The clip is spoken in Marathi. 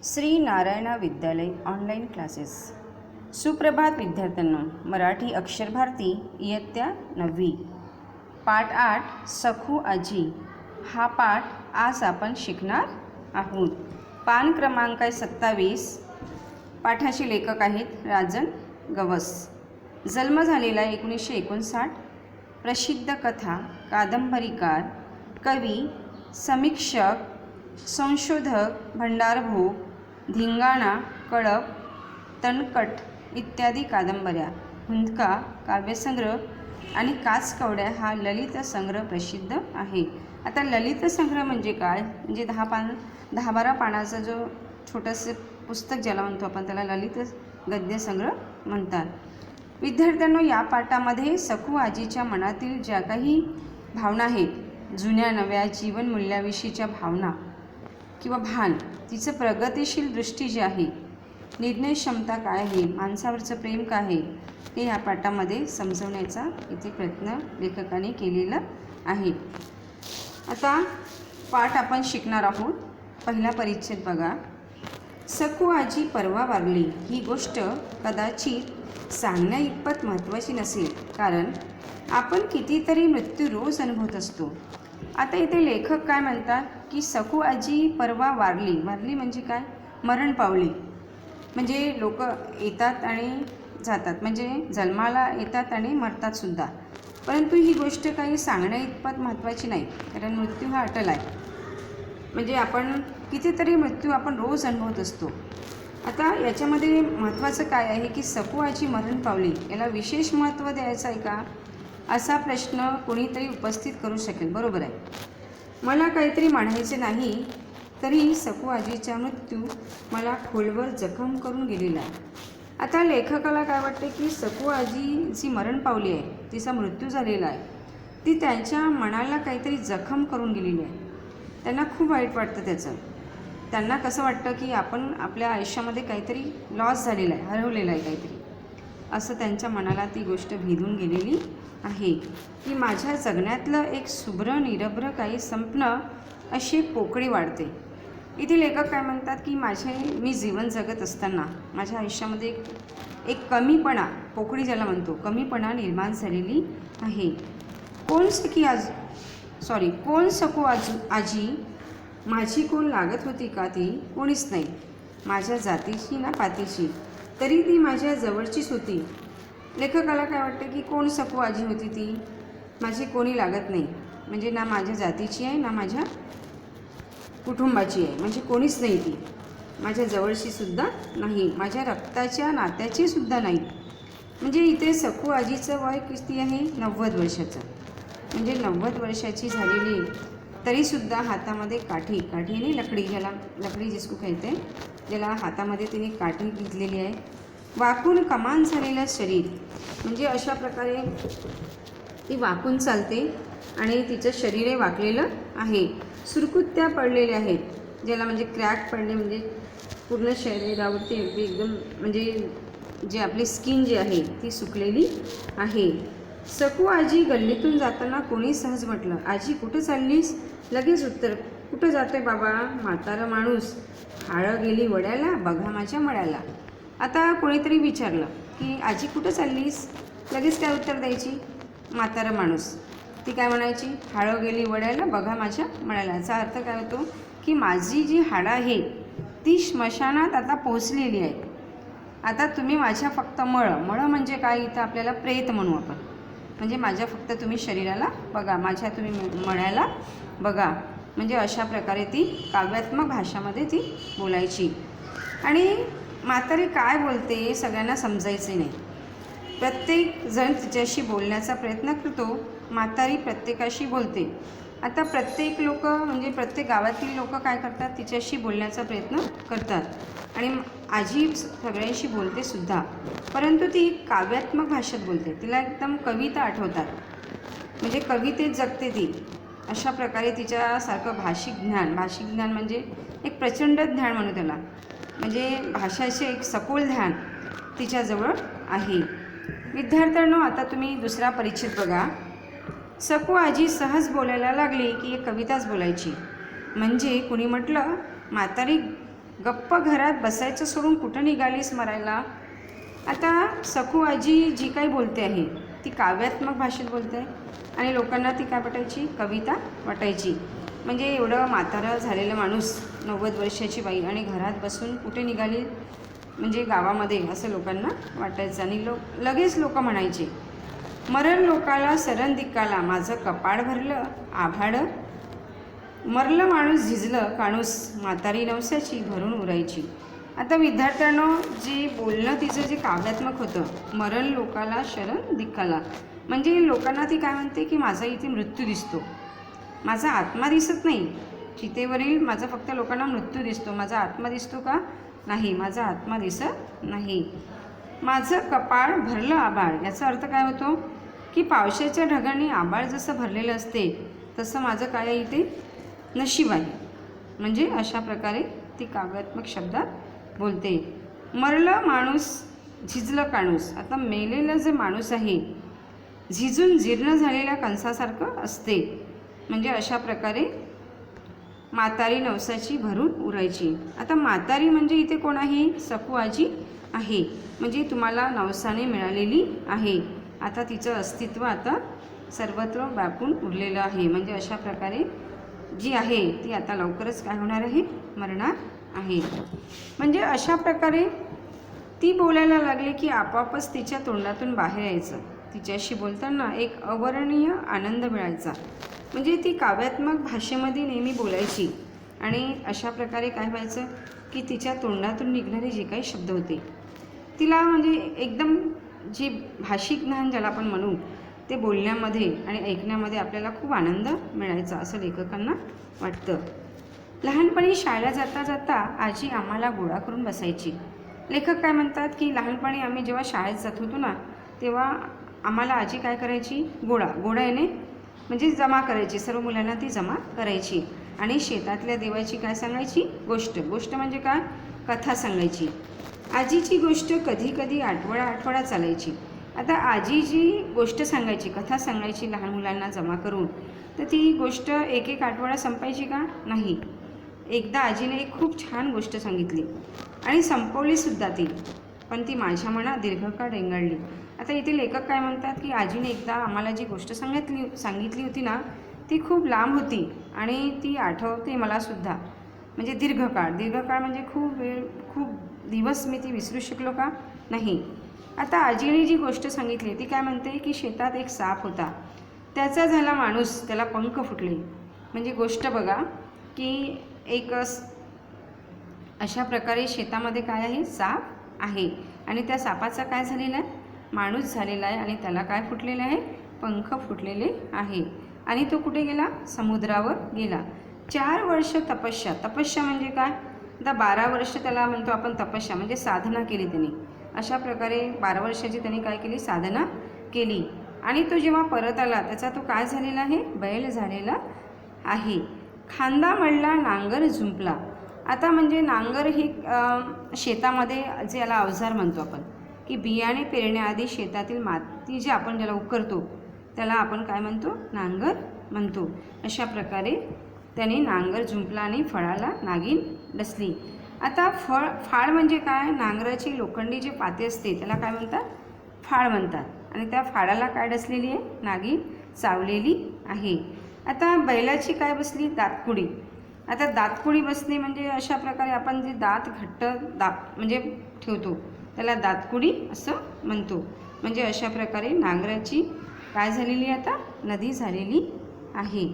श्री नारायणा विद्यालय ऑनलाईन क्लासेस. सुप्रभात विद्यार्थ्यांनो. मराठी अक्षर भारती इयत्ता 9वी पाठ 8 सखू आजी हा पाठ आज आपण शिकणार आहोत. पान क्रमांक 27. पाठाचे लेखक आहेत राजन गवस. जन्म झालेला 1959. प्रसिद्ध कथा कादंबरीकार, कवी, समीक्षक, संशोधक, भंडारभोग, धिंगाणा, कळप, तणकट इत्यादी कादंबऱ्या, हुंदका, काव्यसंग्रह आणि काचकवड्या हा ललित संग्रह प्रसिद्ध आहे. आता ललित संग्रह म्हणजे काय? म्हणजे 10-12 पानाचा जो छोटंसं पुस्तक ज्याला म्हणतो आपण त्याला ललित गद्य संग्रह म्हणतात. विद्यार्थ्यांनो, या पाठामध्ये सखू आजीच्या मनातील ज्या काही भावना आहेत, जुन्या नव्या जीवनमूल्याविषयीच्या भावना किंवा भान, तिचं प्रगतिशील दृष्टी जी आहे, निर्णय क्षमता काय आहे, माणसावरचं प्रेम काय आहे, हे या पाठामध्ये समजवण्याचा इथे प्रयत्न लेखकाने केलेला आहे. आता पाठ आपण शिकणार आहोत. पहिला परिच्छेद बघा. सखू आजी परवा वारली ही गोष्ट कदाचित सांगण्या इतपत महत्त्वाची नसेल, कारण आपण कितीतरी मृत्यू रोज अनुभवत असतो. आता इथे लेखक काय म्हणतात की सखू आजी परवा वारली. वारली म्हणजे काय? मरण पावली. म्हणजे लोक येतात आणि जातात, म्हणजे जन्माला येतात आणि मरतातसुद्धा, परंतु ही गोष्ट काही सांगण्या इतपत महत्त्वाची नाही, कारण मृत्यू हा अटल आहे. म्हणजे आपण कितीतरी मृत्यू आपण रोज अनुभवत असतो. आता याच्यामध्ये महत्त्वाचं काय आहे की सखू आजी मरण पावली, याला विशेष महत्त्व द्यायचं आहे का, असा प्रश्न कोणीतरी उपस्थित करू शकेल. बरोबर आहे. मला काहीतरी म्हणायचे नाही, तरी सखू आजीचा मृत्यू मला खोलवर जखम करून गेलेला आहे. आता लेखकाला काय वाटते की सखू आजी जी मरण पावली आहे, तिचा मृत्यू झालेला आहे, ती त्यांच्या मनाला काहीतरी जखम करून गेलेली आहे. त्यांना खूप वाईट वाटतं त्याचं. त्यांना कसं वाटतं की आपण आपल्या आयुष्यामध्ये काहीतरी लॉस झालेला आहे, हरवलेलं आहे काहीतरी, असं त्यांच्या मनाला ती गोष्ट भेदून गेलेली आहे की माझ्या जगण्यातलं एक शुभ्र निरभ्र काही संपणं अशी पोकळी वाढते. इथे लेखक काय म्हणतात की मी जीवन जगत असताना माझ्या आयुष्यामध्ये एक कमीपणा, पोकळी ज्याला म्हणतो, कमीपणा निर्माण झालेली आहे. कोण सखू आजी? माझी कोण लागत होती का ती? कोणीच नाही. माझ्या जातीची ना पातीची, तरी ती माझ्या जवळचीच होती. लेखकाला काय वाटतं की कोण सखू आजी होती ती? माझी कोणी लागत नाही, म्हणजे ना माझ्या जातीची आहे ना माझ्या कुटुंबाची आहे, म्हणजे कोणीच नाही ती. माझ्या जवळचीसुद्धा नाही, माझ्या रक्ताच्या नात्याचीसुद्धा नाही. म्हणजे इथे सखू आजीचं वय किती आहे? 90 वर्षाचं. म्हणजे 90 वर्षाची झालेली, तरीसुद्धा हातामध्ये काठी लकडी, ज्याला लकडी जिसको कहते, ज्याला हातामध्ये तिने काठी घेतलेली आहे. वाकून कमान झालेलं शरीर, म्हणजे अशा प्रकारे ती वाकून चालते आणि तिचं शरीरही वाकलेलं आहे. सुरकुत्त्या पडलेल्या आहेत, ज्याला म्हणजे क्रॅक पडले, म्हणजे पूर्ण शरीरावरती एकदम, म्हणजे जे आपली स्किन जी आहे ती सुकलेली आहे. सखू आजी गल्लीतून जाताना कोणी सहज म्हटलं, आजी कुठं चाललीस? लगेच उत्तर, कुठं जातोय बाबा? म्हातारा माणूस, हाळं गेली वड्याला, बघा माझ्या मळ्याला. आता कोणीतरी विचारलं की आजी कुठं चाललीस? लगेच काय उत्तर द्यायची? म्हातारा माणूस. ती काय म्हणायची? हाळं गेली वड्याला, बघा माझ्या मळ्याला. याचा अर्थ काय होतो की माझी जी हाडं आहे ती स्मशानात आता पोहोचलेली आहे. आता तुम्ही माझ्या फक्त मळं म्हणजे काय, इथं आपल्याला प्रेत म्हणू आपण, म्हणजे माझ्या फक्त तुम्ही शरीराला बघा, माझ्या तुम्ही मळ्याला बघा. म्हणजे अशा प्रकारे ती काव्यात्मक भाषामध्ये ती बोलायची. आणि म्हातारी काय बोलते सगळ्यांना समजायचे नाही. प्रत्येक जण तिच्याशी बोलण्याचा प्रयत्न करतो. म्हातारी प्रत्येकाशी बोलते. आता प्रत्येक लोक, म्हणजे प्रत्येक गावातील लोक काय करतात? तिच्याशी बोलण्याचा प्रयत्न करतात आणि आजी सगळ्यांशी बोलते सुद्धा, परंतु ती काव्यात्मक भाषेत बोलते. तिला एकदम कविता आठवतात, म्हणजे कवितेत जगते ती. अशा प्रकारे तिच्यासारखं भाषिक ज्ञान म्हणजे एक प्रचंड ज्ञान म्हणू त्याला, म्हणजे भाषाचे एक सखोल ज्ञान तिच्याजवळ आहे. विद्यार्थ्यांनो, आता तुम्ही दुसरा परिच्छेद बघा. सखू आजी सहज बोलायला लागली की एक कविताच बोलायची. म्हणजे कुणी म्हटलं म्हातारी गप्प घरात बसायचं सोडून कुठं निघालीस मरायला. आता सखू आजी जी काही बोलते आहे ती काव्यात्मक भाषेत बोलते आहे आणि लोकांना ती काय वाटायची, कविता वाटायची. म्हणजे एवढं म्हातारं झालेलं माणूस, 90 वर्षाची बाई, आणि घरात बसून कुठे निघाली म्हणजे गावामध्ये, असं लोकांना वाटायचं. आणि लगेच लोक म्हणायचे, मरण लोकाला सरण दिक्काला, माझं कपाळ भरलं आभाडं. मरलं माणूस झिजलं काणूस, म्हातारी नवसाची भरून उरायची. आता विद्यार्थ्यांनो, जे बोलणं तिचं जे काव्यात्मक होतं, मरण लोकाला शरण दिक्काला, म्हणजे लोकांना ती काय म्हणते की माझा इथे मृत्यू दिसतो, माझा आत्मा दिसत नाही. चितेवरील माझा फक्त लोकांना मृत्यू दिसतो, माझा आत्मा दिसतो का नाही, माझा आत्मा दिसत नाही. माझं कपाळ भरलं आभाळ, याचा अर्थ काय होतो की पावसाच्या ढगांनी आभाळ जसं भरलेलं असते तसं माझं काय आहे इथे नशीब आहे. म्हणजे अशा प्रकारे ती काव्यात्मक शब्दात बोलते. मरलं माणूस झिजलं काणूस, आता मेलेलं जे माणूस आहे झिजून जीर्ण झालेल्या कंसासारखं असते. म्हणजे अशा प्रकारे म्हातारी नवसाची भरून उरायची. आता म्हातारी म्हणजे इथे कोण आहे, सखू आजी आहे. म्हणजे तुम्हाला नवसाने मिळालेली आहे. आता तिचं अस्तित्व आता सर्वत्र व्यापून उरलेलं आहे. म्हणजे अशा प्रकारे जी आहे ती आता लवकरच काय होणार आहे, मरणार आहे. म्हणजे अशा प्रकारे ती बोलायला लागली की आपोआपच तिच्या तोंडातून बाहेर यायचं. तिच्याशी बोलताना एक अवर्णनीय आनंद मिळायचा. म्हणजे ती काव्यात्मक भाषेमध्ये नेहमी बोलायची आणि अशा प्रकारे काय व्हायचं की तिच्या तोंडातून निघणारे जे काही शब्द होते तिला म्हणजे एकदम जे भाषिक ज्ञान ज्याला आपण म्हणू ते बोलण्यामध्ये आणि ऐकण्यामध्ये आपल्याला खूप आनंद मिळायचा, असं लेखकांना वाटतं. लहानपणी शाळेला जाता जाता आजी आम्हाला गोळा करून बसायची. लेखक काय म्हणतात की लहानपणी आम्ही जेव्हा शाळेत जात होतो ना तेव्हा आम्हाला आजी काय करायची, गोळा येणे म्हणजे जमा करायची, सर्व मुलांना ती जमा करायची आणि शेतातल्या देवाची काय सांगायची, गोष्ट म्हणजे काय, कथा सांगायची. आजीची गोष्ट कधी कधी आठवडा चालायची. आता आजी जी गोष्ट सांगायची, कथा सांगायची लहान मुलांना जमा करून, तर ती गोष्ट एक आठवडा संपायची का नाही. एकदा आजीने एक खूप छान गोष्ट सांगितली आणि संपवलीसुद्धा ती, पण ती माझ्या मनात दीर्घकाळ रेंगाळली. आता इथे लेखक काय म्हणतात की आजीने एकदा आम्हाला जी गोष्ट सांगितली होती ना ती खूप लांब होती आणि ती आठवते मलासुद्धा. म्हणजे दीर्घकाळ म्हणजे खूप वेळ, खूप दिवस मी ती विसरू शकलो का नाही. आता आजीने जी गोष्ट सांगितली ती काय म्हणते की शेतात एक साप होता, त्याचा झाला माणूस, त्याला पंख फुटले. म्हणजे गोष्ट बघा की एक अशा प्रकारे शेतामध्ये काय आहे, साप आहे आणि त्या सापाचा काय झालेला आहे, माणूस झालेला आहे आणि त्याला काय फुटलेलं आहे, पंख फुटलेले आहे. आणि तो कुठे गेला, समुद्रावर गेला. 4 वर्ष तपस्या म्हणजे काय, आता 12 वर्ष त्याला म्हणतो आपण तपस्या, म्हणजे साधना केली त्यांनी. अशा प्रकारे 12 वर्षाची त्यांनी काय केली, साधना केली. आणि तो जेव्हा परत आला त्याचा तो काय झालेला आहे, बैल झालेला आहे. खांदा मळला नांगर झुंपला. आता म्हणजे नांगर ही शेतामध्ये जे याला अवजार म्हणतो आपण, की बियाणे पेरण्याआधी शेतातील माती जे आपण ज्याला उकरतो त्याला आपण काय म्हणतो, नांगर म्हणतो. अशा प्रकारे त्याने नांगर झुंपला आणि फळाला नागिन डसली. आता फाळ म्हणजे काय, नांगराची लोखंडी जे पाते असते त्याला काय म्हणतात, फाळ म्हणतात. आणि त्या फाळाला काय डसलेली आहे, नागिन चावलेली आहे. आता बैलाची काय बसली, दातकुडी. आता दातकुडी बसणे म्हणजे अशा प्रकारे आपण जे दात घट्ट म्हणजे ठेवतो त्याला दातकुडी असं म्हणतो. म्हणजे अशा प्रकारे नांगराची काय झालेली आता, नदी झालेली आहे.